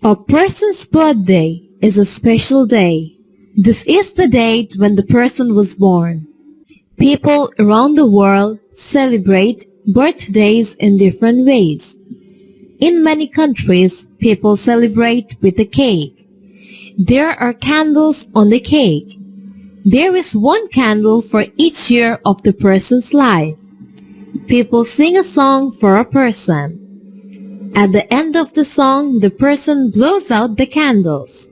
A person's birthday is a special day. This is the date when the person was born. People around the world celebrate birthdays in different ways. In many countries, people celebrate with a cake. There are candles on the cake. There is one candle for each year of the person's life. People sing a song for a person. At the end of the song, the person blows out the candles.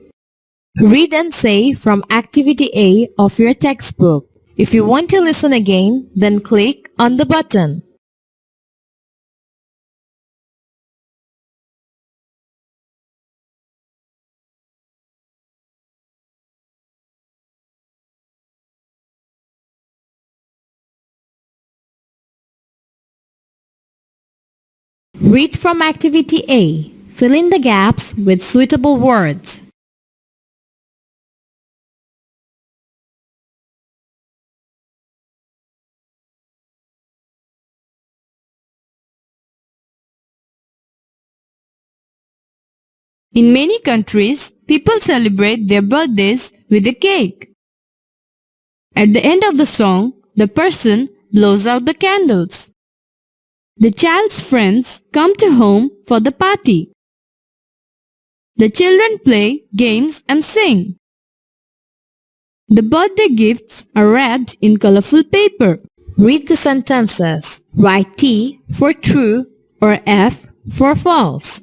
Read and say from Activity A of your textbook. If you want to listen again, then click on the button. Read from Activity A. Fill in the gaps with suitable words. In many countries, people celebrate their birthdays with a cake. At the end of the song, the person blows out the candles. The child's friends come to home for the party. The children play games and sing. The birthday gifts are wrapped in colorful paper. Read the sentences. Write T for true or F for false.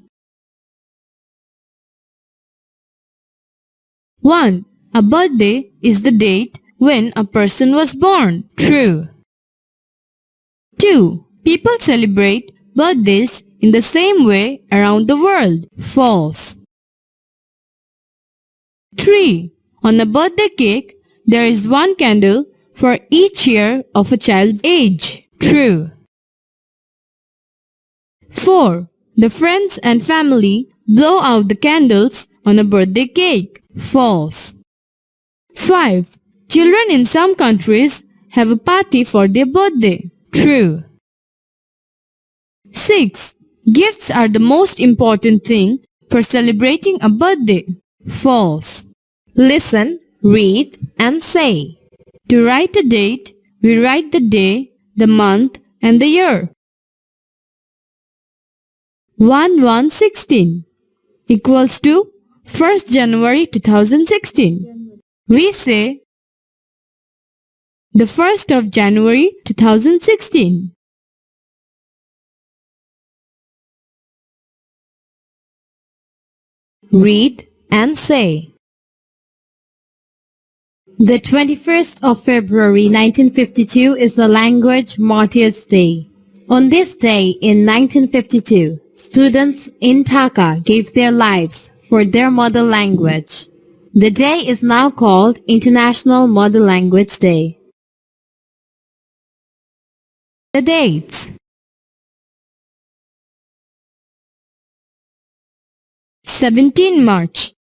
1. A birthday is the date when a person was born. True. 2. People celebrate birthdays in the same way around the world. False. 3. On a birthday cake, there is one candle for each year of a child's age. True. 4. The friends and family blow out the candles on a birthday cake. False. 5. Children in some countries have a party for their birthday. True. 6. Gifts are the most important thing for celebrating a birthday. False. Listen, read and say. To write a date, we write the day, the month and the year. 1116 equals to 1st January 2016. We say the 1st of January 2016. Read and say. The 21st of February 1952 is the Language Martyrs Day. On this day in 1952, students in Dhaka gave their lives for their mother language. The day is now called International Mother Language Day. The dates. 17 March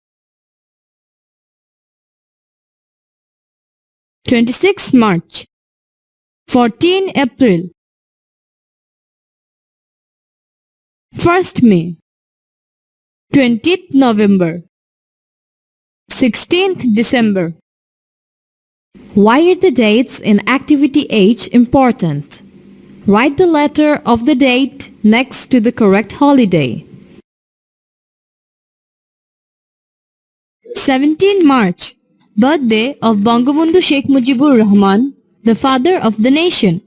26 March 14 April 1st May 20th November 16th December. Why are the dates in Activity H important? Write the letter of the date next to the correct holiday. 17 March, birthday of Bangabandhu Sheikh Mujibur Rahman, the father of the nation.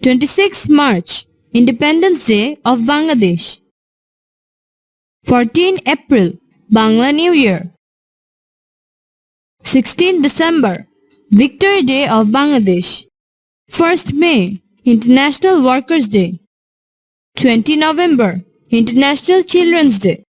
26 March, Independence Day of Bangladesh. 14 April, Bangla New Year. 16 December, Victory Day of Bangladesh. 1st May, International Workers' Day. 20 November, International Children's Day.